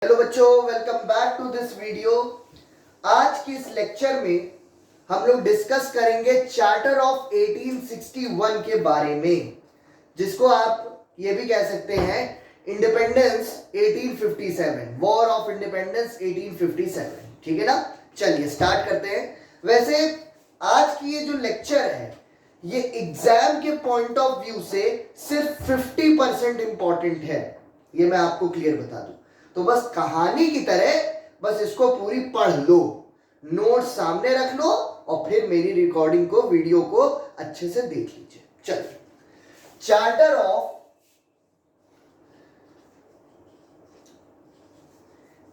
Hello बच्चों, welcome back to this video. आज की इस लेक्चर में हम लोग डिस्कस करेंगे चार्टर ऑफ 1861 के बारे में, जिसको आप ये भी कह सकते हैं इंडिपेंडेंस 1857, वॉर ऑफ इंडिपेंडेंस 1857। ठीक है ना। चलिए स्टार्ट करते हैं। वैसे आज की ये जो लेक्चर है ये एग्जाम के पॉइंट ऑफ व्यू से सिर्फ 50% इंपॉर्टेंट है, ये मैं आपको क्लियर बता दूं। तो बस कहानी की तरह बस इसको पूरी पढ़ लो, नोट सामने रख लो और फिर मेरी रिकॉर्डिंग को, वीडियो को अच्छे से देख लीजिए। चलिए, चार्टर ऑफ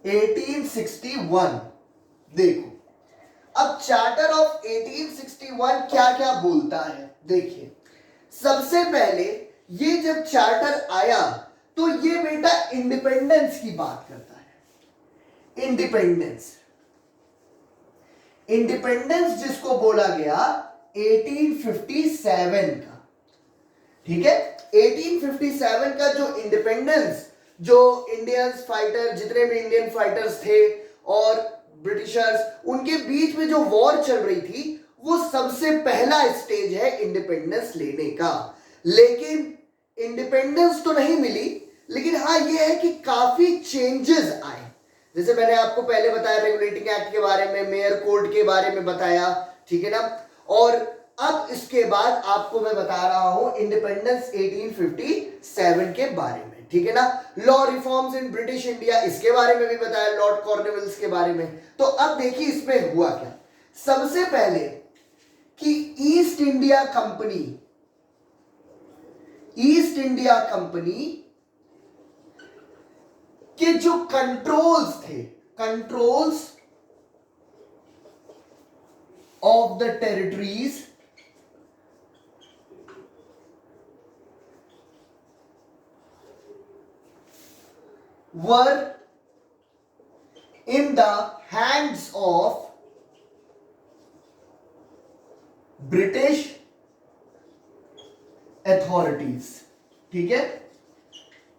1861 देखो। अब चार्टर ऑफ 1861 क्या क्या बोलता है देखिए। सबसे पहले ये जब चार्टर आया तो ये बेटा इंडिपेंडेंस की बात करता है। इंडिपेंडेंस जिसको बोला गया 1857 का। ठीक है, 1857 का जो इंडिपेंडेंस, जो इंडियंस फाइटर, जितने भी इंडियन फाइटर्स थे और ब्रिटिशर्स, उनके बीच में जो वॉर चल रही थी, वो सबसे पहला स्टेज है इंडिपेंडेंस लेने का। लेकिन इंडिपेंडेंस तो नहीं मिली, लेकिन हाँ ये है कि काफी चेंजेस आए। जैसे मैंने आपको पहले बताया रेगुलेटिंग एक्ट के बारे में, मेयर कोड के बारे में बताया, ठीक है ना। और अब इसके बाद आपको मैं बता रहा हूं इंडिपेंडेंस 1857 के बारे में, ठीक है ना। Law reforms in British India, इसके बारे में भी बताया, लॉर्ड कॉर्नवालिस के बारे में। तो अब देखिए इसमें हुआ क्या। सबसे पहले कि ईस्ट इंडिया कंपनी के जो कंट्रोल्स थे, controls of the territories were in the hands of British authorities। ठीक है,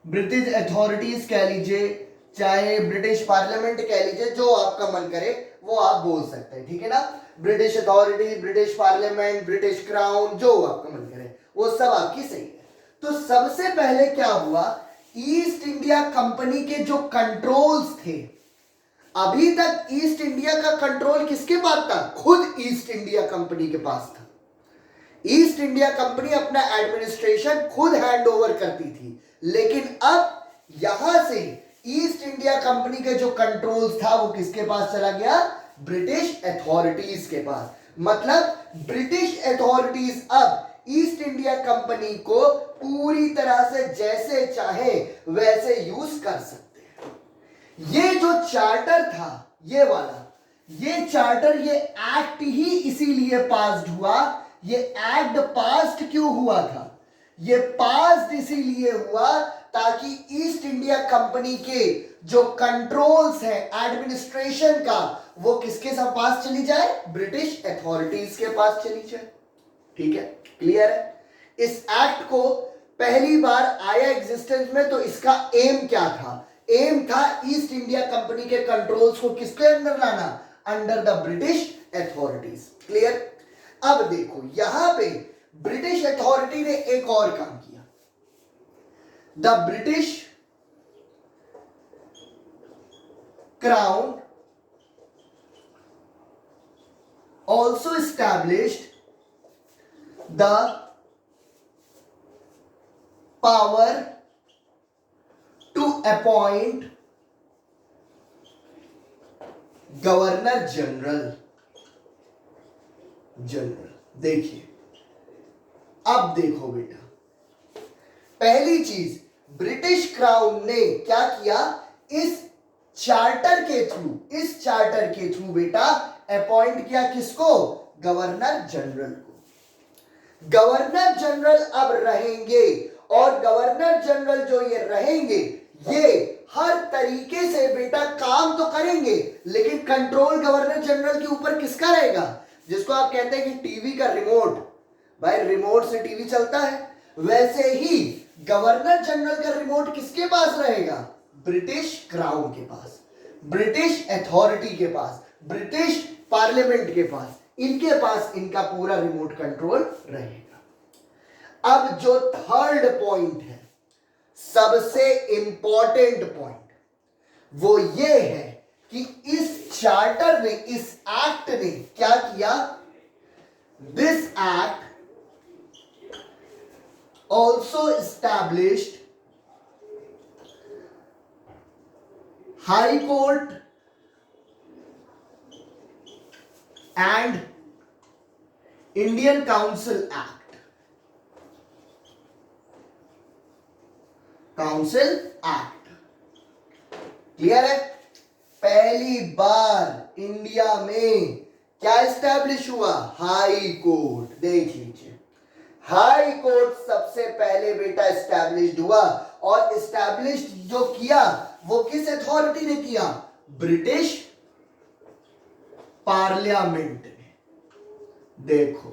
ब्रिटिश अथॉरिटीज कह लीजिए, चाहे ब्रिटिश पार्लियामेंट कह लीजिए, जो आपका मन करे वो आप बोल सकते हैं। ठीक है ना, British authority, British parliament, British crown, जो आपका मन करे वो सब आपकी सही है। तो सबसे पहले क्या हुआ, ईस्ट इंडिया कंपनी के जो कंट्रोल्स थे, अभी तक ईस्ट इंडिया का कंट्रोल किसके पास था? खुद ईस्ट इंडिया कंपनी के पास था। ईस्ट इंडिया कंपनी अपना एडमिनिस्ट्रेशन खुद हैंड ओवर करती थी, लेकिन अब यहां से ईस्ट इंडिया कंपनी के जो कंट्रोल्स था वो किसके पास चला गया? ब्रिटिश अथॉरिटीज के पास। मतलब ब्रिटिश अथॉरिटीज अब ईस्ट इंडिया कंपनी को पूरी तरह से जैसे चाहे वैसे यूज कर सकते हैं। ये जो चार्टर था, ये वाला, ये चार्टर, ये एक्ट ही इसीलिए पास्ड हुआ। ये एक्ट पास्ड क्यों हुआ था? ये पास्ड इसीलिए हुआ ताकि ईस्ट इंडिया कंपनी के जो कंट्रोल्स है एडमिनिस्ट्रेशन का, वो किसके पास चली जाए? ब्रिटिश अथॉरिटीज के पास चली जाए। ठीक है, क्लियर है। इस एक्ट को पहली बार आया एग्जिस्टेंस में, तो इसका एम क्या था? एम था ईस्ट इंडिया कंपनी के कंट्रोल्स को किसके अंदर लाना? Under the British authorities. Clear. अब देखो यहां पे ब्रिटिश अथॉरिटी ने एक और काम किया। The British crown also established the power to appoint governor general. देखिए, अब देखो बेटा, पहली चीज ब्रिटिश क्राउन ने क्या किया? इस चार्टर के थ्रू बेटा अपॉइंट किया किसको? गवर्नर जनरल को। गवर्नर जनरल अब रहेंगे, और गवर्नर जनरल जो ये रहेंगे, ये हर तरीके से बेटा काम तो करेंगे, लेकिन कंट्रोल गवर्नर जनरल के ऊपर किसका रहेगा? जिसको आप कहते हैं कि टीवी का रिमोट, भाई रिमोट से टीवी चलता है, वैसे ही गवर्नर जनरल का रिमोट किसके पास रहेगा? ब्रिटिश क्राउन के पास, ब्रिटिश अथॉरिटी के पास, ब्रिटिश पार्लियामेंट के पास, इनके पास इनका पूरा रिमोट कंट्रोल रहेगा। अब जो थर्ड पॉइंट है, सबसे इंपॉर्टेंट पॉइंट, वो ये है कि इस चार्टर ने, इस एक्ट ने क्या किया? This act also established High Court and Indian Council Act. Council Act clear है? पहली बार इंडिया में क्या एस्टैब्लिश हुआ? High court. देख लीजिए, हाई कोर्ट सबसे पहले बेटा एस्टैब्लिश्ड हुआ, और एस्टैब्लिश्ड जो किया वो किस अथॉरिटी ने किया? ब्रिटिश पार्लियामेंट ने। देखो,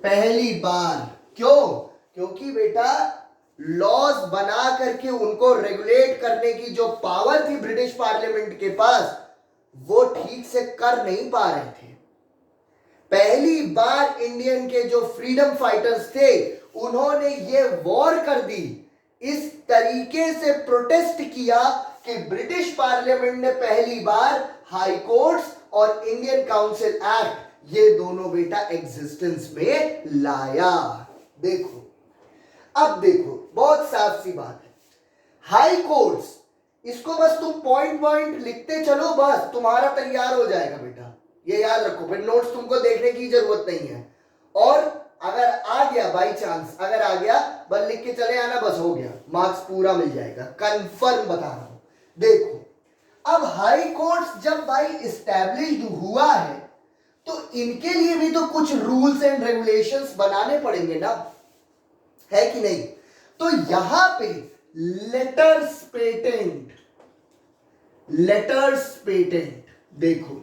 पहली बार। क्यों? क्योंकि बेटा लॉज बना करके उनको रेगुलेट करने की जो पावर थी ब्रिटिश पार्लियामेंट के पास, वो ठीक से कर नहीं पा रहे थे। पहली बार इंडियन के जो फ्रीडम फाइटर्स थे, उन्होंने ये वॉर कर दी, इस तरीके से प्रोटेस्ट किया कि ब्रिटिश पार्लियामेंट ने पहली बार हाई कोर्ट्स और इंडियन काउंसिल एक्ट, ये दोनों बेटा एग्जिस्टेंस में लाया। देखो, अब देखो, बहुत साफ सी बात है, हाई कोर्ट्स, इसको बस तुम पॉइंट पॉइंट लिखते चलो, बस तुम्हारा तैयार हो जाएगा बेटा, ये याद रखो। फिर नोट्स तुमको देखने की जरूरत नहीं है, और अगर आ गया बाई चांस, अगर आ गया, बस लिख के चले आना, बस हो गया, मार्क्स पूरा मिल जाएगा, कंफर्म बता रहा हूं। देखो, अब हाई कोर्ट्स जब भाई इस्टेब्लिश्ड हुआ है, तो इनके लिए भी तो कुछ रूल्स एंड रेगुलेशंस बनाने पड़ेंगे ना, है कि नहीं? तो यहां पे लेटर्स पेटेंट, लेटर्स पेटेंट, देखो,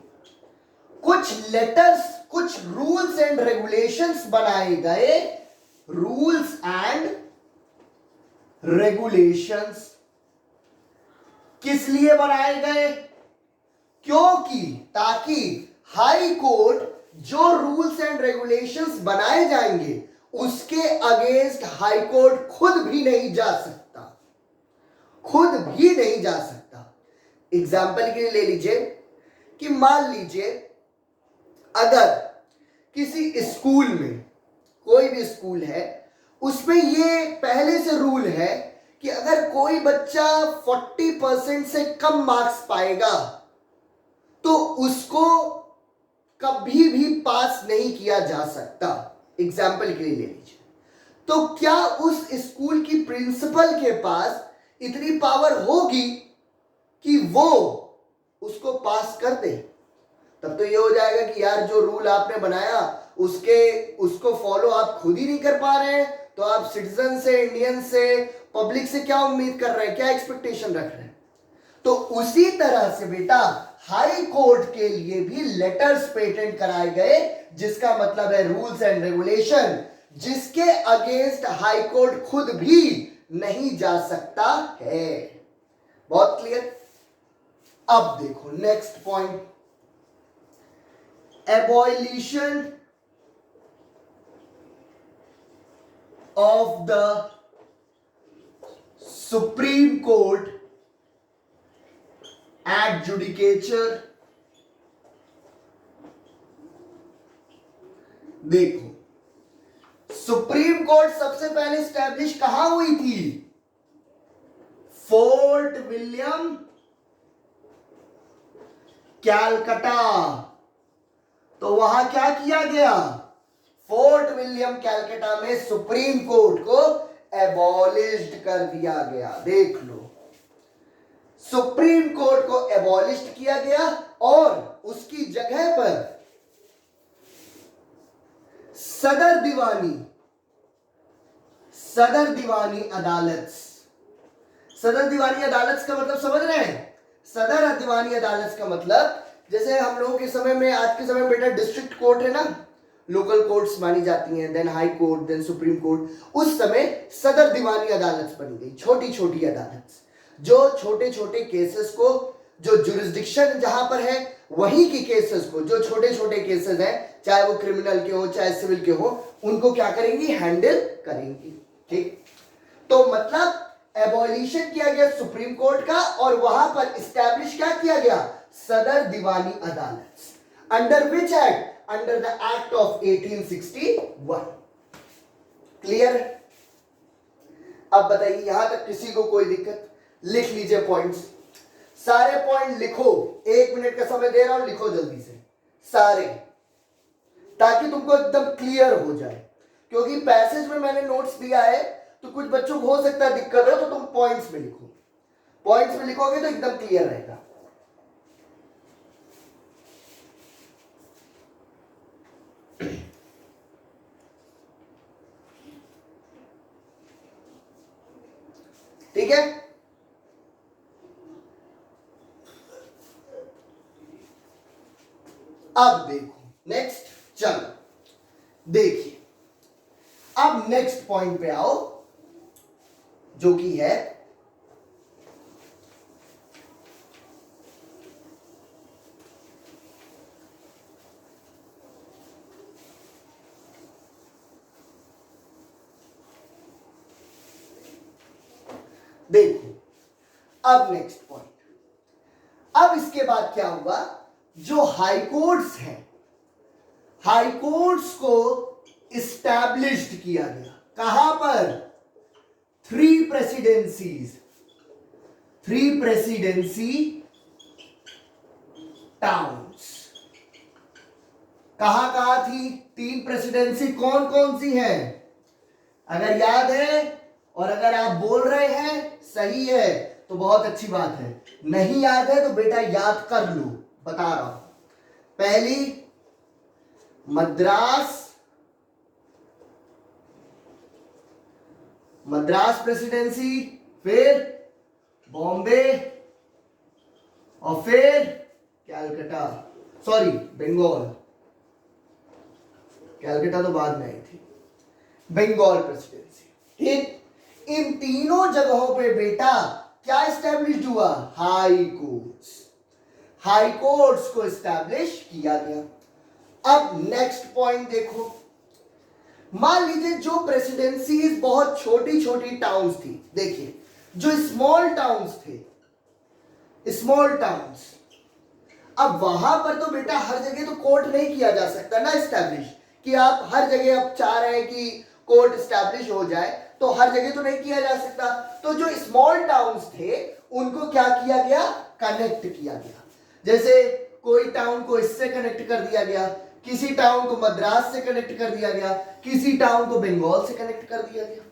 कुछ लेटर्स, कुछ रूल्स एंड रेगुलेशंस बनाए गए, रूल्स एंड रेगुलेशंस किस लिए बनाए गए? क्योंकि ताकि हाई कोर्ट जो रूल्स एंड रेगुलेशंस बनाए जाएंगे, उसके अगेंस्ट हाई कोर्ट खुद भी नहीं जा सकता, खुद भी नहीं जा सकता। एग्जाम्पल के लिए ले लीजिए कि मान लीजिए अगर किसी स्कूल में, कोई भी स्कूल है, उसमें ये पहले से रूल है कि अगर कोई बच्चा 40% से कम मार्क्स पाएगा तो उसको कभी भी पास नहीं किया जा सकता। एग्जाम्पल के लिए ले लीजिए, तो क्या उस स्कूल की प्रिंसिपल के पास इतनी पावर होगी कि वो उसको पास कर दे? तब तो ये हो जाएगा कि यार जो रूल आपने बनाया उसको फॉलो आप खुद ही नहीं कर पा रहे हैं, तो आप सिटीजन से, इंडियन से, पब्लिक से क्या उम्मीद कर रहे हैं, क्या एक्सपेक्टेशन रख रहे हैं? तो उसी तरह से बेटा हाई कोर्ट के लिए भी लेटर्स पेटेंट कराए गए, जिसका मतलब है रूल्स एंड रेगुलेशन, जिसके अगेंस्ट हाई कोर्ट खुद भी नहीं जा सकता है। बहुत क्लियर? अब देखो next point, abolition of the Supreme Court adjudicature। देखो, सुप्रीम कोर्ट सबसे पहले स्टैब्लिश कहां हुई थी? Fort William, Calcutta. तो वहां क्या किया गया? फोर्ट विलियम कैलकटा में सुप्रीम कोर्ट को एबॉलिश्ड कर दिया गया। देख लो, सुप्रीम कोर्ट को एबॉलिश्ड किया गया और उसकी जगह पर सदर दीवानी अदालत। सदर दीवानी अदालत का मतलब समझ रहे हैं? सदर दीवानी अदालत का मतलब, जैसे हम लोगों के समय में, आज के समय में बेटा डिस्ट्रिक्ट कोर्ट है ना, लोकल कोर्ट्स मानी जाती हैं, then high court, then supreme court. उस समय सदर दीवानी अदालत बनी गई, छोटी छोटी अदालत। जो छोटे छोटे केसेस को, जो जुरिस्डिक्शन जहां पर है वही के केसेस को, जो छोटे छोटे केसेस हैं चाहे वो क्रिमिनल के हो चाहे सिविल के हो, उनको क्या करेंगी, हैंडल करेंगी। ठीक, तो मतलब एबॉलिशन किया गया सुप्रीम कोर्ट का और वहां पर इस्टेब्लिश क्या किया गया, सदर दीवानी अदालत। Under which act, under the act of 1861। Clear? अब बताइए यहां तक किसी को कोई दिक्कत? लिख लीजिए पॉइंट्स, सारे पॉइंट लिखो, 1 मिनट का समय दे रहा हूं, लिखो जल्दी से सारे, ताकि तुमको एकदम क्लियर हो जाए। क्योंकि पैसेज में मैंने नोट्स दिया है तो कुछ बच्चों को हो सकता है दिक्कत हो, तो तुम पॉइंट्स में लिखो, पॉइंट्स में लिखोगे तो एकदम क्लियर रहेगा। ठीक है, अब देखो नेक्स्ट, चलो देखिए, अब नेक्स्ट पॉइंट पे आओ जो कि है देखो, अब नेक्स्ट पॉइंट, अब इसके बाद क्या हुआ, जो हाई कोर्ट्स हैं, हाई कोर्ट्स को इस्टैब्लिश्ड किया गया, कहां पर, 3 प्रेसिडेंसीज, 3 प्रेसिडेंसी टाउन्स। कहां कहां थी 3 प्रेसिडेंसी, कौन कौन सी हैं? अगर याद है और अगर आप बोल रहे हैं सही है तो बहुत अच्छी बात है, नहीं याद है तो बेटा याद कर लो, बता रहा हूं। पहली मद्रास, मद्रास प्रेसिडेंसी, फिर बॉम्बे और फिर कैलकाटा, सॉरी बंगाल, कैलकाटा तो बाद में आई थी, बंगाल प्रेसिडेंसी। ठीक, इन तीनों जगहों पे बेटा क्या एस्टैब्लिश हुआ, हाई कोर्ट्स, हाई कोर्ट्स को एस्टैब्लिश किया गया। अब नेक्स्ट पॉइंट देखो, मान लीजिए जो प्रेसिडेंसीज बहुत छोटी छोटी टाउन्स थी, देखिए जो स्मॉल टाउन्स थे, स्मॉल टाउन्स, अब वहां पर तो बेटा हर जगह तो कोर्ट नहीं किया जा सकता ना एस्टैब्लिश, कि आप हर जगह अब चाह रहे हैं कि कोर्ट एस्टैब्लिश हो जाए, तो हर जगह तो नहीं किया जा सकता। तो जो स्मॉल टाउन्स थे उनको क्या किया गया, कनेक्ट किया गया। जैसे कोई टाउन को इससे कनेक्ट कर दिया गया, किसी टाउन को मद्रास से कनेक्ट कर दिया गया, किसी टाउन को बंगाल से कनेक्ट कर दिया गया।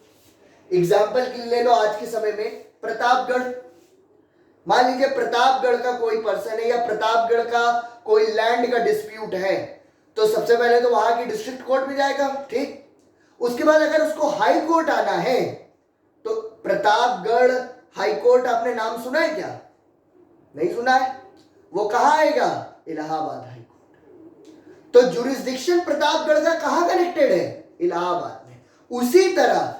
एग्जाम्पल ले लो, आज के समय में प्रतापगढ़, मान लीजिए प्रतापगढ़ का कोई पर्सन है या प्रतापगढ़ का कोई लैंड का डिस्प्यूट है, तो सबसे पहले तो वहां की डिस्ट्रिक्ट कोर्ट में जाएगा। ठीक, उसके बाद अगर उसको हाई कोर्ट आना है तो प्रतापगढ़ हाई कोर्ट, आपने नाम सुना है क्या, नहीं सुना है, वो कहां आएगा, इलाहाबाद हाई कोर्ट। तो जुरिस्डिक्शन प्रतापगढ़ का कहां कनेक्टेड है, इलाहाबाद में। उसी तरह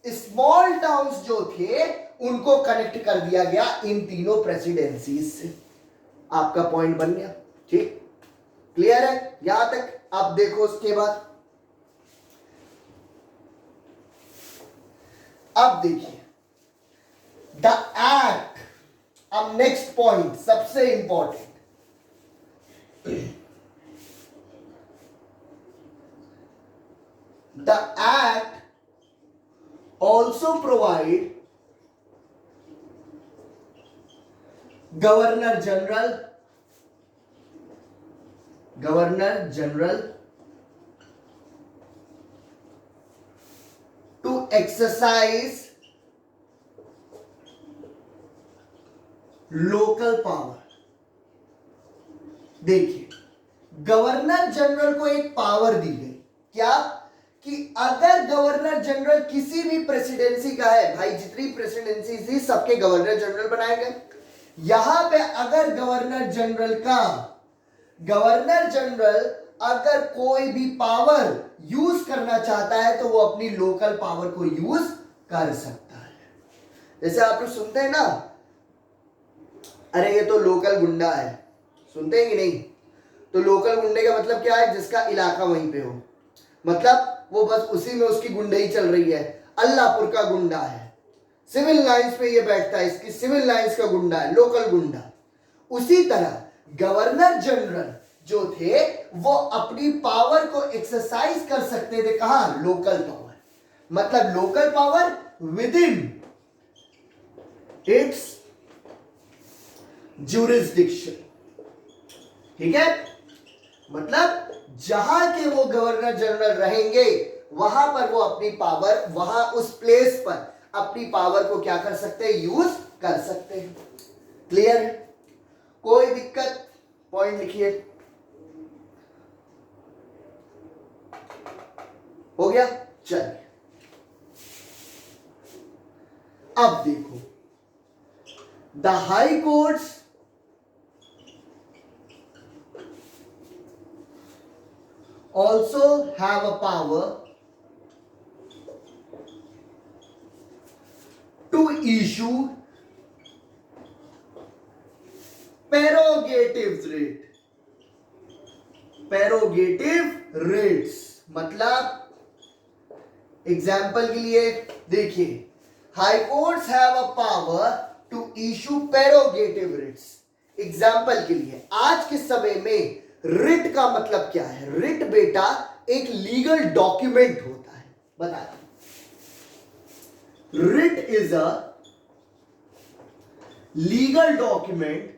स्मॉल टाउन्स जो थे उनको कनेक्ट कर दिया गया इन तीनों प्रेसिडेंसीज से। आपका पॉइंट बन गया। ठीक, क्लियर है यहां तक? अब देखो उसके बाद, अब देखिए द एक्ट, अब नेक्स्ट पॉइंट सबसे important, the act also provide governor general to exercise local power। देखिए गवर्नर जनरल को एक पावर दी गई, क्या, कि अगर गवर्नर जनरल किसी भी प्रेसिडेंसी का है, भाई जितनी प्रेसिडेंसी थी सबके गवर्नर जनरल बनाए गए, यहां पे अगर गवर्नर जनरल अगर कोई भी पावर यूज करना चाहता है तो वो अपनी लोकल पावर को यूज कर सकता है। जैसे आप लोग सुनते हैं ना अरे ये तो लोकल गुंडा है, सुनते हैं कि नहीं? तो लोकल गुंडे का मतलब क्या है? जिसका इलाका वहीं पे हो, मतलब वो बस उसी में उसकी गुंडई चल रही है। अल्लाहपुर का गुंडा है, सिविल लाइंस पे ये बैठता है, इसकी सिविल लाइंस का गुंडा है, लोकल गुंडा। उसी तरह गवर्नर जनरल जो थे वो अपनी पावर को एक्सरसाइज कर सकते थे, कहां? लोकल पावर, मतलब local power with in its jurisdiction. ठीक है, मतलब जहां के वो गवर्नर जनरल रहेंगे वहां पर वो अपनी पावर, वहां उस प्लेस पर अपनी पावर को क्या कर सकते हैं? यूज कर सकते हैं। क्लियर? कोई दिक्कत? पॉइंट लिखिए। हो गया? चलिए अब देखो, the high courts also have a power to issue prerogatives writ, prerogative writs। मतलब एग्जाम्पल के लिए देखिए, high courts have a power to issue prerogative writs. Example के लिए आज के समय में रिट का मतलब क्या है? रिट बेटा एक लीगल डॉक्यूमेंट होता है। बताया, writ is a legal document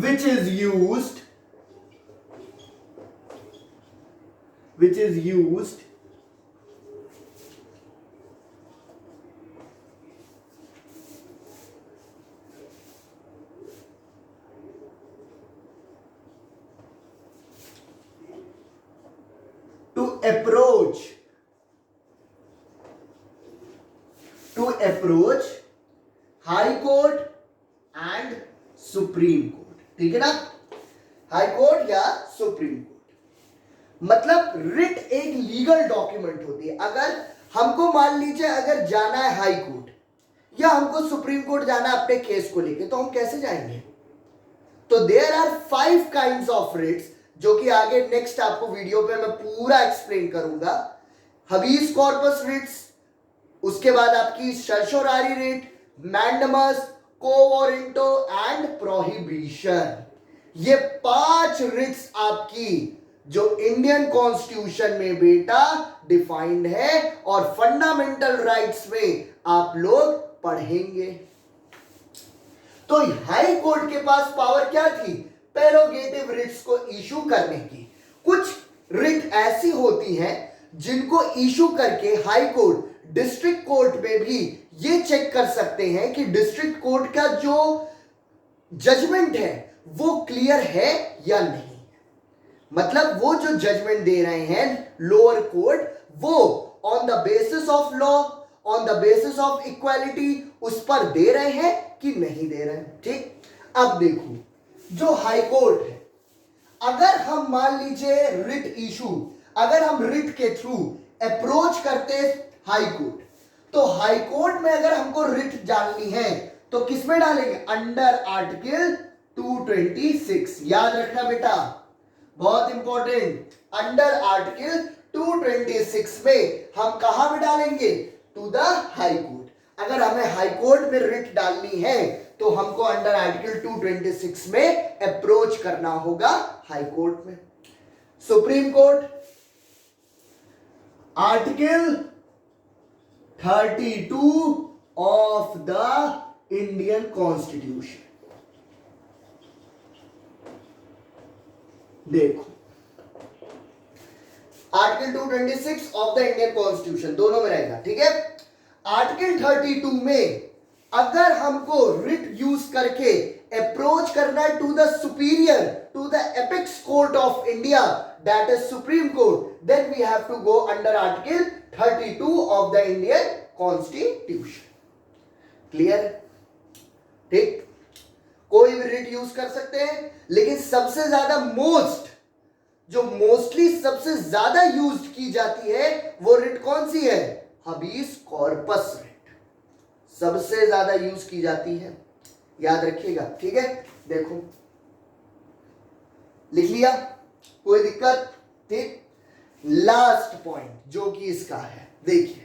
which is used to approach high court and supreme court. ठीक है ना, हाई कोर्ट या सुप्रीम कोर्ट। मतलब रिट एक लीगल डॉक्यूमेंट होती है। अगर हमको मान लीजिए अगर जाना है हाई कोर्ट या हमको सुप्रीम कोर्ट जाना है अपने केस को लेके, तो हम कैसे जाएंगे? तो there are 5 kinds of writs, जो कि आगे नेक्स्ट आपको वीडियो पे मैं पूरा एक्सप्लेन करूंगा। हबीस कॉर्पस रिट्स, उसके बाद आपकी सर्शोरारी रिट, मैंडमस, कोवोरेंटो एंड प्रोहिबिशन। ये 5 रिट्स आपकी जो इंडियन कॉन्स्टिट्यूशन में बेटा डिफाइंड है और फंडामेंटल राइट्स में आप लोग पढ़ेंगे। तो हाई कोर्ट के पास पावर क्या थी? प्रेरोगेटिव रिट्स को इशू करने की। कुछ रिट ऐसी होती हैं जिनको इशू करके हाई कोर्ट डिस्ट्रिक्ट कोर्ट में भी ये चेक कर सकते हैं कि डिस्ट्रिक्ट कोर्ट का जो जजमेंट है वो क्लियर है या नहीं। मतलब वो जो जजमेंट दे रहे हैं लोअर कोर्ट, वो on the basis of law, on the basis of equality उस पर दे रहे हैं कि नहीं दे रहे हैं। ठीक, अब देखो जो हाई कोर्ट है, अगर हम मान लीजिए रिट इशू, अगर हम रिट के थ्रू अप्रोच करते हाई कोर्ट, तो हाई कोर्ट में अगर हमको रिट डालनी है तो किसमें डालेंगे? Under article 226। याद रखना बेटा, बहुत इंपॉर्टेंट। अंडर आर्टिकल 226 में हम कहां में डालेंगे? To the high court. अगर हमें हाई कोर्ट में रिट डालनी है तो हमको अंडर आर्टिकल 226 में अप्रोच करना होगा हाई कोर्ट में। Supreme court, article 32 of the Indian constitution. देखो, article 226 of the Indian constitution दोनों में रहेगा। ठीक है, आर्टिकल 32 में अगर हमको रिट यूज करके अप्रोच करना है to the superior, to the apex court of India, that is supreme court, then we have to go under article 32 of the Indian constitution. Clear? ठीक, कोई भी रिट यूज कर सकते हैं, लेकिन सबसे ज्यादा जो मोस्टली सबसे ज्यादा यूज की जाती है वो रिट कौन सी है? हबीस कॉर्पस रिट। सबसे ज्यादा यूज की जाती है, याद रखिएगा, ठीक है। देखो लिख लिया, कोई दिक्कत? ठीक, लास्ट पॉइंट जो कि इसका है, देखिए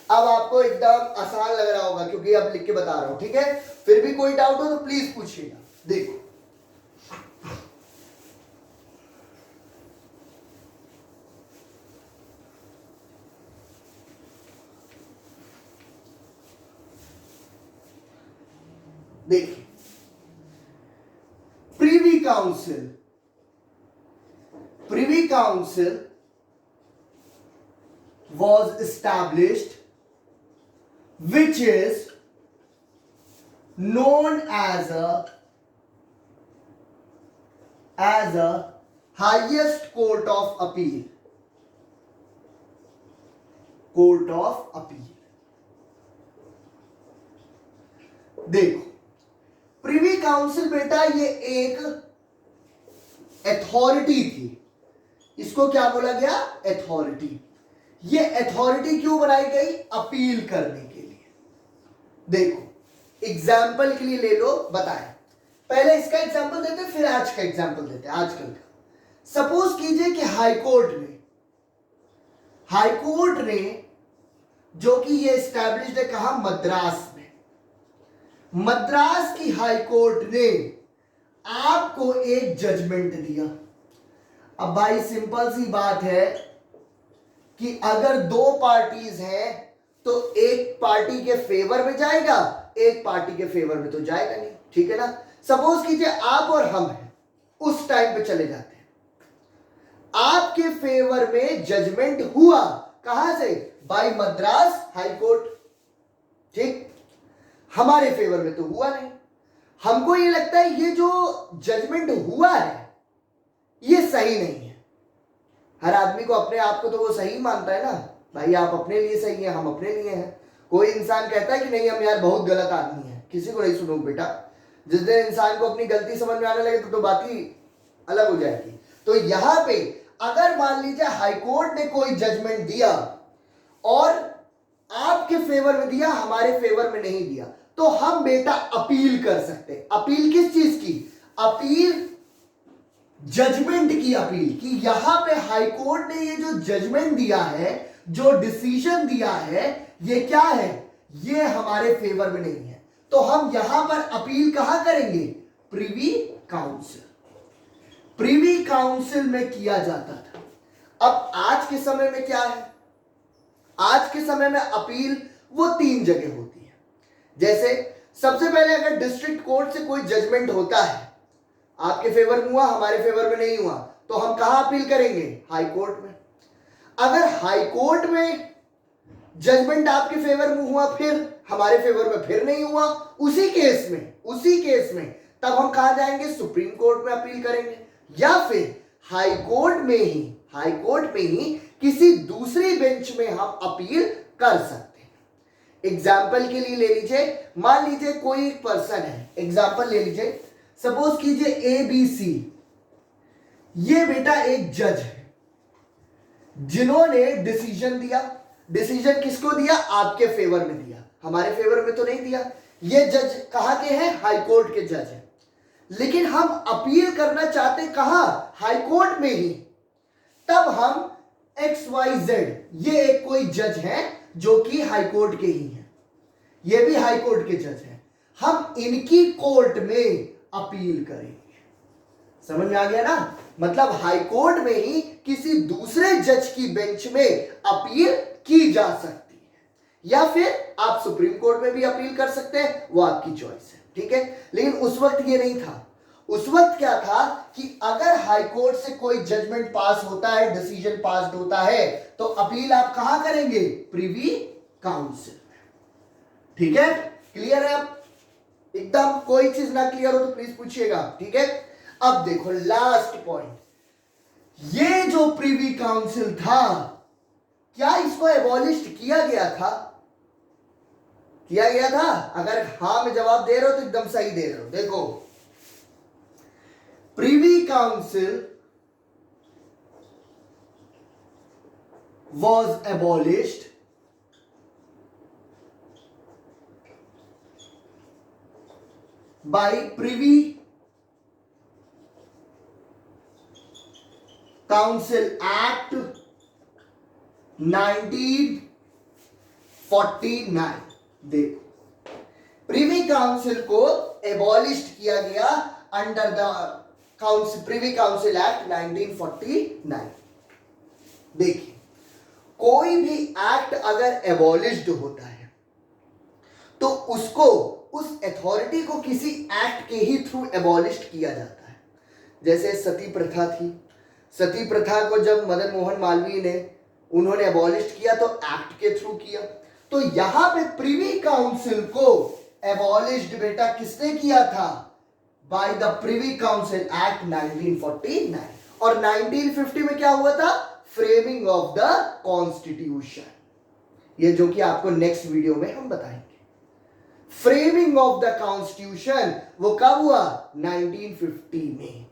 अब आपको एकदम आसान लग रहा होगा क्योंकि अब लिख के बता रहा हूं, ठीक है। फिर भी कोई डाउट हो तो प्लीज पूछिएगा। देखो देखिए, Privi council was established, which is known as a highest court of appeal. Court of appeal. देखो प्रिवी काउंसिल बेटा ये एक अथॉरिटी थी, इसको क्या बोला गया? अथॉरिटी। ये अथॉरिटी क्यों बनाई गई? अपील करने के लिए। देखो एग्जाम्पल के लिए ले लो, बताएं। पहले इसका एग्जाम्पल देते हैं, फिर आज का एग्जाम्पल देते हैं, आजकल का। सपोज कीजिए कि हाईकोर्ट ने जो कि ये एस्टैब्लिश्ड है कहां? मद्रास में। मद्रास की हाईकोर्ट ने आपको एक जजमेंट दिया। अब भाई सिंपल सी बात है कि अगर दो पार्टीज हैं तो एक पार्टी के फेवर में जाएगा, एक पार्टी के फेवर में तो जाएगा नहीं, ठीक है ना। सपोज कीजिए आप और हम हैं, उस टाइम पे चले जाते हैं, आपके फेवर में जजमेंट हुआ, कहां से? बाय मद्रास हाई कोर्ट, ठीक। हमारे फेवर में तो हुआ नहीं। हमको ये लगता है ये जो जजमेंट हुआ है ये सही नहीं है। हर आदमी को अपने आप को तो वो सही मानता है ना भाई, आप अपने लिए सही है, हम अपने लिए हैं। कोई इंसान कहता है कि नहीं हम यार बहुत गलत आदमी है, किसी को नहीं सुनो बेटा। जिस दिन इंसान को अपनी गलती समझ में आने लगे तो बात ही अलग हो जाएगी। तो यहां पे अगर मान लीजिए हाईकोर्ट ने कोई जजमेंट दिया और आपके फेवर में दिया, हमारे फेवर में नहीं दिया, तो हम बेटा अपील कर सकते हैं। अपील किस चीज की? अपील जजमेंट की अपील की। यहां पे हाईकोर्ट ने ये जो जजमेंट दिया है, जो डिसीजन दिया है, ये क्या है? ये हमारे फेवर में नहीं है, तो हम यहां पर अपील कहां करेंगे? Privy council. प्रिवी काउंसिल में किया जाता था। अब आज के समय में क्या है? आज के समय में अपील वो 3 जगह होती है। जैसे सबसे पहले अगर डिस्ट्रिक्ट कोर्ट से कोई जजमेंट होता है, आपके फेवर में हुआ, हमारे फेवर में नहीं हुआ, तो हम कहां अपील करेंगे? हाई कोर्ट में। अगर हाई कोर्ट में जजमेंट आपके फेवर में हुआ, फिर हमारे फेवर में फिर नहीं हुआ, उसी केस में तब हम कहां जाएंगे? सुप्रीम कोर्ट में अपील करेंगे, या फिर हाई कोर्ट में ही किसी दूसरी बेंच में हम अपील कर सकते हैं। एग्जाम्पल के लिए ले लीजिए, मान लीजिए कोई एक पर्सन है, एग्जाम्पल ले लीजिए, सपोज कीजिए ABC, ये बेटा एक जज है जिन्होंने डिसीजन दिया। डिसीजन किसको दिया? आपके फेवर में दिया, हमारे फेवर में तो नहीं दिया। ये जज कहां के हैं? हाई कोर्ट के जज हैं, लेकिन हम अपील करना चाहते कहां? हाई कोर्ट में ही। तब हम XYZ, ये एक कोई जज है जो कि हाई कोर्ट के ही हैं, ये भी हाई कोर्ट के जज हैं, हम इनकी कोर्ट में अपील करेंगे। समझ में आ गया ना? मतलब हाई कोर्ट में ही किसी दूसरे जज की बेंच में अपील की जा सकती है, या फिर आप सुप्रीम कोर्ट में भी अपील कर सकते हैं, वो आपकी चॉइस है, ठीक है। लेकिन उस वक्त ये नहीं था। उस वक्त क्या था कि अगर हाई कोर्ट से कोई जजमेंट पास होता है, डिसीजन पास होता है, तो अपील आप कहां करेंगे? प्रिवी काउंसिल में, ठीक है। क्लियर है? अब एकदम कोई चीज ना क्लियर हो तो प्लीज पूछिएगा, ठीक है। अब देखो लास्ट पॉइंट, ये जो प्रिवी काउंसिल था, क्या इसको एबॉलिश किया गया था? किया गया था? अगर हां में जवाब दे रहे हो तो एकदम सही दे रहे हो। देखो privy council was abolished by privy council act 1949। देखो, प्रिवी काउंसिल को एबॉलिश किया गया under the council privy council act 1949। देखिए, कोई भी एक्ट अगर एबॉलिश्ड होता है तो उसको, उस अथॉरिटी को किसी एक्ट के ही थ्रू एबॉलिश्ड किया जाता है। जैसे सती प्रथा थी, सती प्रथा को जब मदन मोहन मालवीय ने उन्होंने एबॉलिश्ड किया तो एक्ट के थ्रू किया। तो यहां पे प्रिवी काउंसिल को एबॉलिश्ड बेटा किसने किया था? By the privy council act 1949। और 1950 में क्या हुआ था? Framing of the constitution. ये जो कि आपको नेक्स्ट वीडियो में हम बताएंगे। फ्रेमिंग ऑफ द कॉन्स्टिट्यूशन वो कब हुआ? 1950 में।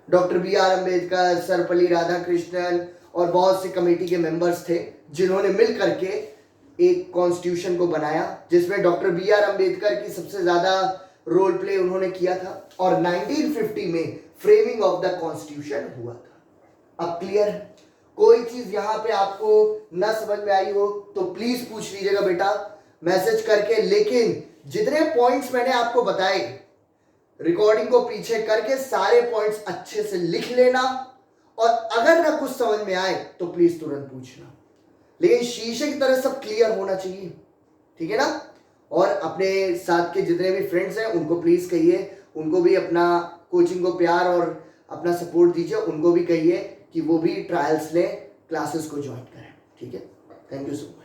Doctor B R Ambedkar, Sarvepalli Radhakrishnan और बहुत से कमेटी के मेंबर्स थे जिन्होंने मिल करके एक कॉन्स्टिट्यूशन को बनाया, जिसमें डॉक्टर बी आर अम्बेडकर की सबसे ज्यादा रोल प्ले उन्होंने किया था। और 1950 में फ्रेमिंग ऑफ द कॉन्स्टिट्यूशन हुआ था। अब क्लियर है? कोई चीज यहां पे आपको न समझ में आई हो तो प्लीज पूछ लीजिएगा बेटा मैसेज करके। लेकिन जितने पॉइंट्स मैंने आपको बताए, रिकॉर्डिंग को पीछे करके सारे पॉइंट्स अच्छे से लिख लेना, और अगर ना कुछ समझ में आए तो प्लीज तुरंत पूछना। लेकिन शीशे की तरह सब क्लियर होना चाहिए, ठीक है ना? और अपने साथ के जितने भी फ्रेंड्स हैं उनको प्लीज कहिए, उनको भी अपना कोचिंग को प्यार और अपना सपोर्ट दीजिए। उनको भी कहिए कि वो भी ट्रायल्स लें, क्लासेस को ज्वाइन करें, ठीक है? Thank you so much.